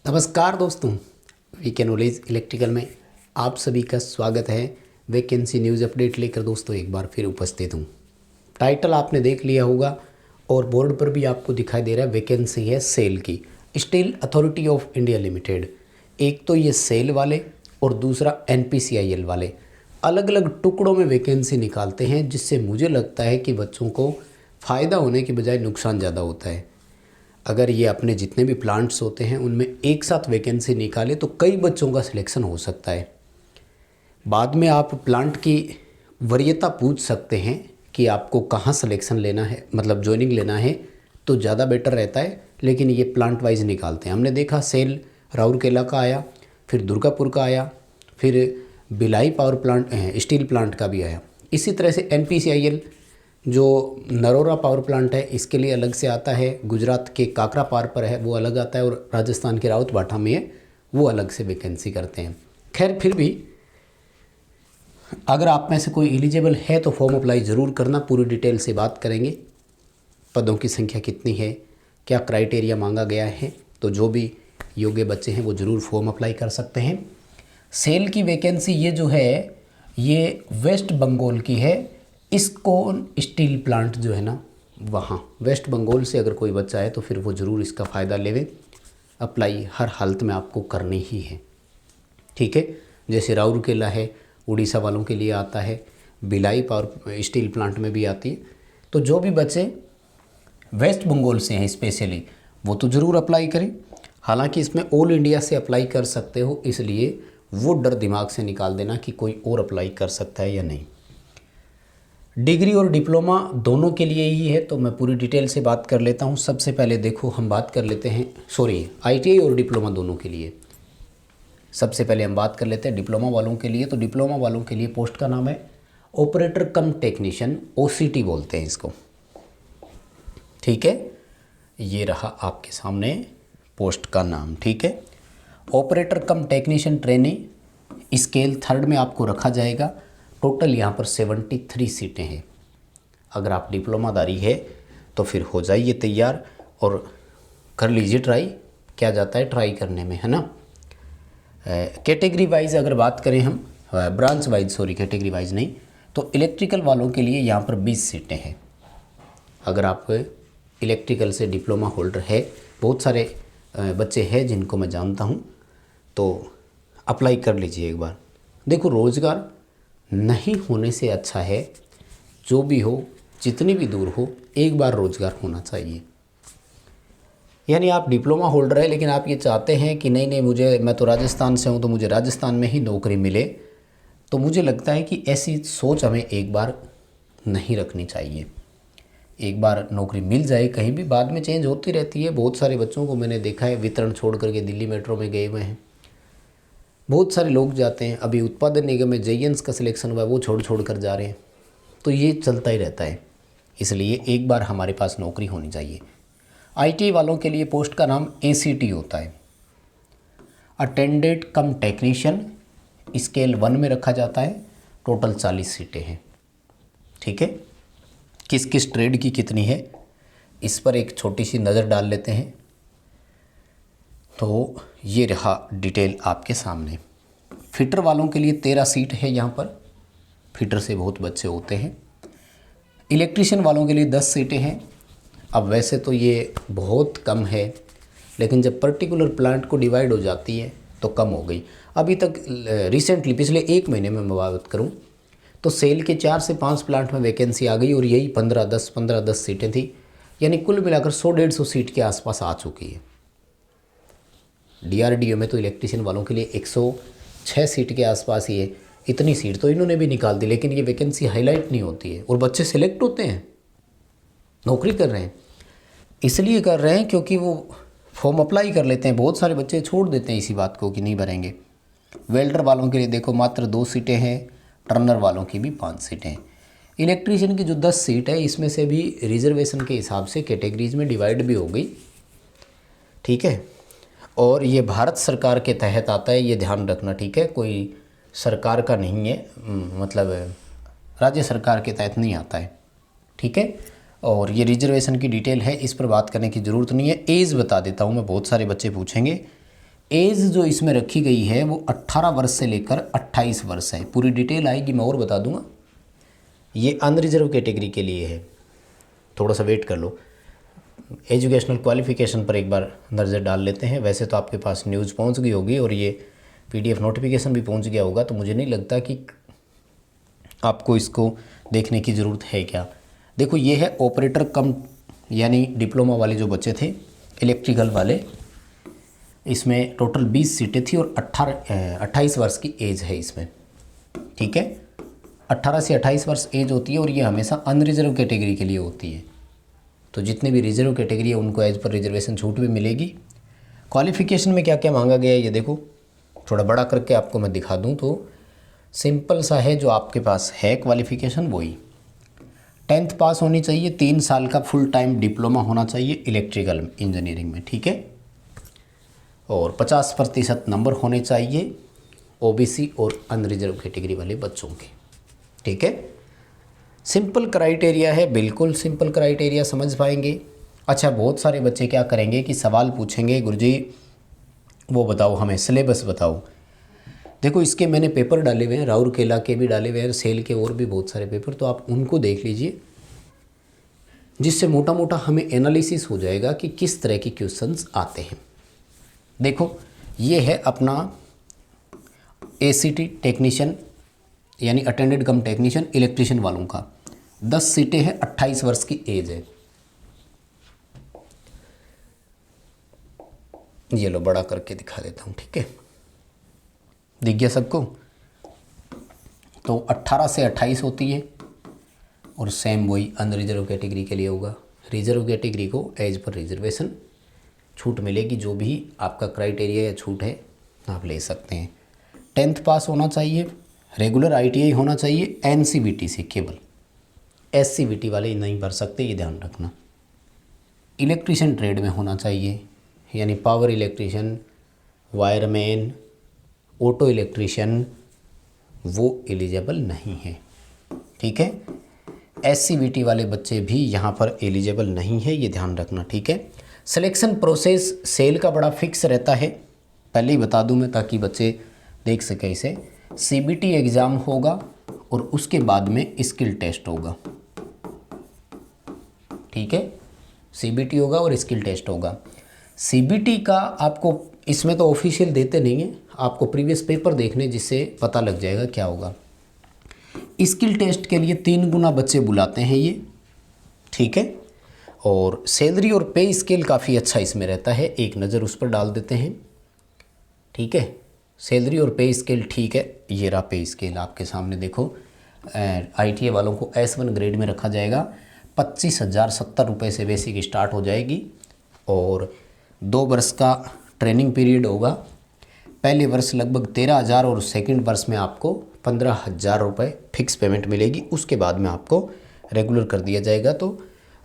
नमस्कार दोस्तों, VK knowledge electrical में आप सभी का स्वागत है। वैकेंसी न्यूज़ अपडेट लेकर दोस्तों एक बार फिर उपस्थित हूँ। टाइटल आपने देख लिया होगा और बोर्ड पर भी आपको दिखाई दे रहा है। वैकेंसी है सेल की, steel authority of India limited. एक तो ये सेल वाले और दूसरा NPCIL वाले अलग अलग टुकड़ों में वैकेंसी निकालते हैं, जिससे मुझे लगता है कि बच्चों को फ़ायदा होने की बजाय नुकसान ज़्यादा होता है। अगर ये अपने जितने भी प्लांट्स होते हैं उनमें एक साथ वैकेंसी निकाले तो कई बच्चों का सिलेक्शन हो सकता है। बाद में आप प्लांट की वरीयता पूछ सकते हैं कि आपको कहाँ सिलेक्शन लेना है, मतलब ज्वाइनिंग लेना है, तो ज़्यादा बेटर रहता है। लेकिन ये प्लांट वाइज निकालते हैं। हमने देखा सेल राउरकेला का आया, फिर दुर्गापुर का आया, फिर Bhilai power plant steel plant का भी आया। इसी तरह से NPCIL जो नरोरा पावर प्लांट है इसके लिए अलग से आता है, गुजरात के काकरा पार पर है वो अलग आता है, और राजस्थान के राउत भाटा में है वो अलग से वैकेंसी करते हैं। खैर फिर भी अगर आप में से कोई एलिजिबल है तो फॉर्म अप्लाई ज़रूर करना। पूरी डिटेल से बात करेंगे, पदों की संख्या कितनी है, क्या क्राइटेरिया मांगा गया है, तो जो भी योग्य बच्चे हैं वो ज़रूर फॉर्म अप्लाई कर सकते हैं। सेल की वैकेंसी ये जो है ये वेस्ट बंगाल की है। इस्कॉन स्टील प्लांट जो है ना, वहाँ वेस्ट बंगाल से अगर कोई बच्चा है तो फिर वो ज़रूर इसका फ़ायदा लेवे। अप्लाई हर हालत में आपको करनी ही है, ठीक है। जैसे राउरकेला है, उड़ीसा वालों के लिए आता है, भिलाई पावर स्टील प्लांट में भी आती है। तो जो भी बच्चे वेस्ट बंगाल से हैं स्पेशली वो तो ज़रूर अप्लाई करें। हालांकि इसमें ऑल इंडिया से अप्लाई कर सकते हो, इसलिए वो डर दिमाग से निकाल देना कि कोई और अप्लाई कर सकता है या नहीं। डिग्री और डिप्लोमा दोनों के लिए ही है, तो मैं पूरी डिटेल से बात कर लेता हूँ। सबसे पहले देखो हम बात कर लेते हैं, ITI और डिप्लोमा दोनों के लिए। सबसे पहले हम बात कर लेते हैं डिप्लोमा वालों के लिए। तो डिप्लोमा वालों के लिए पोस्ट का नाम है ऑपरेटर कम टेक्नीशियन, OCT बोलते हैं इसको, ठीक है। ये रहा आपके सामने पोस्ट का नाम, ठीक है। ऑपरेटर कम टेक्नीशियन ट्रेनी स्केल 3rd में आपको रखा जाएगा। टोटल यहाँ पर 73 सीटें हैं। अगर आप डिप्लोमाधारी है तो फिर हो जाइए तैयार और कर लीजिए ट्राई। क्या जाता है ट्राई करने में, है ना। कैटेगरी वाइज अगर बात करें हम, ब्रांच वाइज, कैटेगरी वाइज नहीं, तो इलेक्ट्रिकल वालों के लिए यहाँ पर 20 सीटें हैं। अगर आप इलेक्ट्रिकल से डिप्लोमा होल्डर है, बहुत सारे बच्चे हैं जिनको मैं जानता हूँ, तो अप्लाई कर लीजिए एक बार। देखो रोज़गार नहीं होने से अच्छा है, जो भी हो जितनी भी दूर हो एक बार रोज़गार होना चाहिए। यानी आप डिप्लोमा होल्डर है लेकिन आप ये चाहते हैं कि नहीं मैं तो राजस्थान से हूँ तो मुझे राजस्थान में ही नौकरी मिले, तो मुझे लगता है कि ऐसी सोच हमें एक बार नहीं रखनी चाहिए। एक बार नौकरी मिल जाए कहीं भी, बाद में चेंज होती रहती है। बहुत सारे बच्चों को मैंने देखा है वितरण छोड़ करके दिल्ली मेट्रो में गए हुए हैं। बहुत सारे लोग जाते हैं, अभी उत्पादन निगम में JENS का सिलेक्शन हुआ है वो छोड़ कर जा रहे हैं। तो ये चलता ही रहता है, इसलिए एक बार हमारे पास नौकरी होनी चाहिए। ITI वालों के लिए पोस्ट का नाम ACT होता है, अटेंडेंट कम टेक्नीशियन, स्केल 1 में रखा जाता है। टोटल 40 सीटें हैं, ठीक है। किस किस ट्रेड की कितनी है इस पर एक छोटी सी नज़र डाल लेते हैं। तो ये रहा डिटेल आपके सामने। फिटर वालों के लिए 13 सीट है यहाँ पर, फिटर से बहुत बच्चे होते हैं। इलेक्ट्रीशियन वालों के लिए 10 सीटें हैं। अब वैसे तो ये बहुत कम है, लेकिन जब पर्टिकुलर प्लांट को डिवाइड हो जाती है तो कम हो गई। अभी तक रिसेंटली पिछले 1 महीने में मैं बात करूँ तो सेल के 4 से 5 प्लांट में वैकेंसी आ गई और यही 15-10 सीटें थी। यानी कुल मिलाकर 100-150 सीट के आसपास आ चुकी है। DRDO में तो इलेक्ट्रीशियन वालों के लिए 106 सीट के आसपास ही है। इतनी सीट तो इन्होंने भी निकाल दी, लेकिन ये वैकेंसी हाईलाइट नहीं होती है और बच्चे सिलेक्ट होते हैं, नौकरी कर रहे हैं। इसलिए कर रहे हैं क्योंकि वो फॉर्म अप्लाई कर लेते हैं। बहुत सारे बच्चे छोड़ देते हैं इसी बात को कि नहीं भरेंगे। वेल्डर वालों के लिए देखो मात्र 2 सीटें हैं, टर्नर वालों की भी 5 सीटें हैं। इलेक्ट्रीशियन की जो 10 सीट है इसमें से भी रिजर्वेशन के हिसाब से कैटेगरीज में डिवाइड भी हो गई, ठीक है। और ये भारत सरकार के तहत आता है, ये ध्यान रखना, ठीक है। कोई सरकार का नहीं है, मतलब राज्य सरकार के तहत नहीं आता है, ठीक है। और ये रिजर्वेशन की डिटेल है, इस पर बात करने की ज़रूरत नहीं है। एज बता देता हूँ मैं, बहुत सारे बच्चे पूछेंगे एज जो इसमें रखी गई है वो 18 वर्ष से लेकर 28 वर्ष है। पूरी डिटेल आएगी, मैं और बता दूंगा। ये अनरिजर्व कैटेगरी के लिए है, थोड़ा सा वेट कर लो। एजुकेशनल क्वालिफ़िकेशन पर एक बार नज़र डाल लेते हैं। वैसे तो आपके पास न्यूज़ पहुंच गई होगी और ये PDF नोटिफिकेशन भी पहुंच गया होगा, तो मुझे नहीं लगता कि आपको इसको देखने की ज़रूरत है क्या। देखो ये है ऑपरेटर कम यानी डिप्लोमा वाले जो बच्चे थे इलेक्ट्रिकल वाले, इसमें टोटल 20 सीटें थी और 28 वर्ष की एज है इसमें, ठीक है। 18 से 28 वर्ष एज होती है और ये हमेशा अनरिजर्व कैटेगरी के लिए होती है। तो जितने भी रिजर्व कैटेगरी है उनको एज पर रिजर्वेशन छूट भी मिलेगी। क्वालिफ़िकेशन में क्या क्या मांगा गया है ये देखो, थोड़ा बड़ा करके आपको मैं दिखा दूं तो सिंपल सा है। जो आपके पास है क्वालिफ़िकेशन वही 10th पास होनी चाहिए, 3 साल का फुल टाइम डिप्लोमा होना चाहिए इलेक्ट्रिकल इंजीनियरिंग में, ठीक है। और 50% नंबर होने चाहिए OBC और अनरिजर्व कैटेगरी वाले बच्चों के, ठीक है। सिंपल क्राइटेरिया है, बिल्कुल सिंपल क्राइटेरिया, समझ पाएंगे। अच्छा, बहुत सारे बच्चे क्या करेंगे कि सवाल पूछेंगे, गुरुजी वो बताओ हमें सिलेबस बताओ। देखो इसके मैंने पेपर डाले हुए हैं, राउरकेला के भी डाले हुए हैं, सेल के और भी बहुत सारे पेपर, तो आप उनको देख लीजिए, जिससे मोटा मोटा हमें एनालिसिस हो जाएगा कि किस तरह के क्वेश्चंस आते हैं। देखो ये है अपना ACT टेक्नीशियन यानी अटेंडेड कम टेक्नीशियन इलेक्ट्रिशियन वालों का 10 सीटें हैं, 28 वर्ष की एज है। ये लो बड़ा करके दिखा देता हूँ, ठीक है, दिख गया सबको। तो 18 से 28 होती है और सेम वही अनरिजर्व कैटेगरी के लिए होगा। रिजर्व कैटेगरी को एज पर रिजर्वेशन छूट मिलेगी, जो भी आपका क्राइटेरिया या छूट है आप ले सकते हैं। 10th पास होना चाहिए, रेगुलर ITI होना चाहिए, NCVT से केवल, SCVT वाले नहीं भर सकते, ये ध्यान रखना। इलेक्ट्रीशियन ट्रेड में होना चाहिए, यानी power electrician, wireman, auto electrician, वो एलिजिबल नहीं है, ठीक है। SCVT वाले बच्चे भी यहाँ पर एलिजिबल नहीं है, ये ध्यान रखना, ठीक है। सिलेक्शन प्रोसेस सेल का बड़ा फिक्स रहता है, पहले ही बता दूँ मैं ताकि बच्चे देख सकें इसे। CBT एग्ज़ाम होगा और उसके बाद में स्किल टेस्ट होगा, ठीक है। CBT होगा और स्किल टेस्ट होगा। CBT का आपको इसमें तो ऑफिशियल देते नहीं है, आपको प्रीवियस पेपर देखने जिससे पता लग जाएगा क्या होगा। स्किल टेस्ट के लिए 3 गुना बच्चे बुलाते हैं ये, ठीक है। और सैलरी और पे स्केल काफ़ी अच्छा इसमें रहता है, एक नज़र उस पर डाल देते हैं, ठीक है। सैलरी और पे स्केल ठीक है, ये रहा पे स्केल आपके सामने देखो। ITI वालों को S1 ग्रेड में रखा जाएगा, 25,070 रुपये से बेसिक स्टार्ट हो जाएगी और 2 वर्ष का ट्रेनिंग पीरियड होगा। पहले वर्ष लगभग 13,000 और सेकंड वर्ष में आपको 15,000 रुपये फिक्स पेमेंट मिलेगी। उसके बाद में आपको रेगुलर कर दिया जाएगा, तो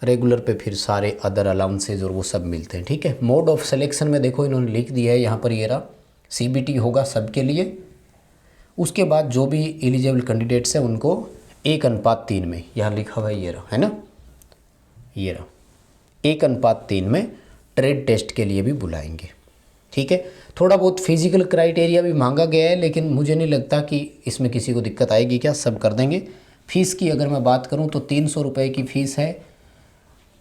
रेगुलर पे फिर सारे अदर अलाउंसेज और वो सब मिलते हैं, ठीक है। मोड ऑफ सिलेक्शन में देखो इन्होंने लिख दिया है यहाँ पर, ये रहा CBT होगा सबके लिए। उसके बाद जो भी एलिजिबल कैंडिडेट्स हैं उनको 1:3 में, यहाँ लिखा हुआ है ये रहा, है ना, ये रहा 1:3 में ट्रेड टेस्ट के लिए भी बुलाएंगे, ठीक है। थोड़ा बहुत फिजिकल क्राइटेरिया भी मांगा गया है, लेकिन मुझे नहीं लगता कि इसमें किसी को दिक्कत आएगी, क्या सब कर देंगे। फ़ीस की अगर मैं बात करूं तो 300 रुपये की फ़ीस है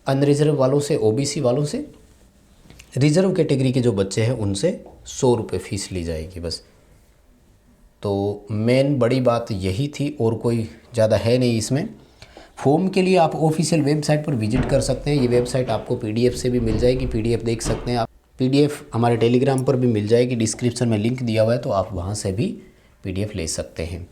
अनरिजर्व वालों से, OBC वालों से। रिजर्व कैटेगरी के जो बच्चे हैं उनसे 100 रुपये फ़ीस ली जाएगी बस। तो मेन बड़ी बात यही थी और कोई ज़्यादा है नहीं इसमें। फॉर्म के लिए आप ऑफिशियल वेबसाइट पर विजिट कर सकते हैं, ये वेबसाइट आपको PDF से भी मिल जाएगी, PDF देख सकते हैं आप। PDF हमारे टेलीग्राम पर भी मिल जाएगी, डिस्क्रिप्शन में लिंक दिया हुआ है, तो आप वहाँ से भी PDF ले सकते हैं।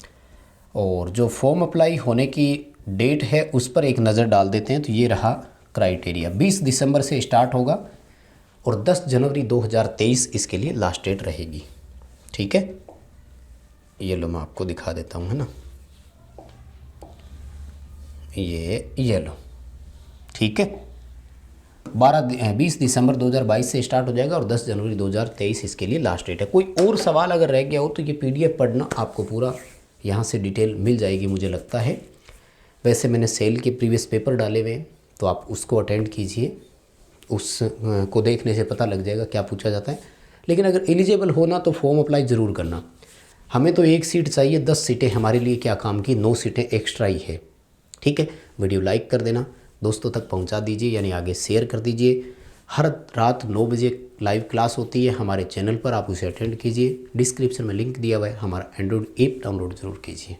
और जो फॉर्म अप्लाई होने की डेट है उस पर एक नज़र डाल देते हैं, तो ये रहा क्राइटेरिया। 20 दिसंबर से स्टार्ट होगा और 10 जनवरी 2023 इसके लिए लास्ट डेट रहेगी, ठीक है। ये लो मैं आपको दिखा देता हूँ, है ना, ये लो, ठीक है। 20 दिसंबर 2022 से स्टार्ट हो जाएगा और 10 जनवरी 2023 इसके लिए लास्ट डेट है। कोई और सवाल अगर रह गया हो तो ये PDF पढ़ना, आपको पूरा यहाँ से डिटेल मिल जाएगी मुझे लगता है। वैसे मैंने सेल के प्रीवियस पेपर डाले हुए हैं, तो आप उसको अटेंड कीजिए, उस को देखने से पता लग जाएगा क्या पूछा जाता है। लेकिन अगर एलिजिबल होना तो फॉर्म अप्लाई ज़रूर करना। हमें तो 1 सीट चाहिए, 10 सीटें हमारे लिए क्या काम की, 9 सीटें एक्स्ट्रा ही है। ठीक है, वीडियो लाइक कर देना, दोस्तों तक पहुंचा दीजिए, यानी आगे शेयर कर दीजिए। हर रात 9 बजे लाइव क्लास होती है हमारे चैनल पर, आप उसे अटेंड कीजिए। डिस्क्रिप्शन में लिंक दिया हुआ है, हमारा एंड्रॉइड ऐप डाउनलोड ज़रूर कीजिए।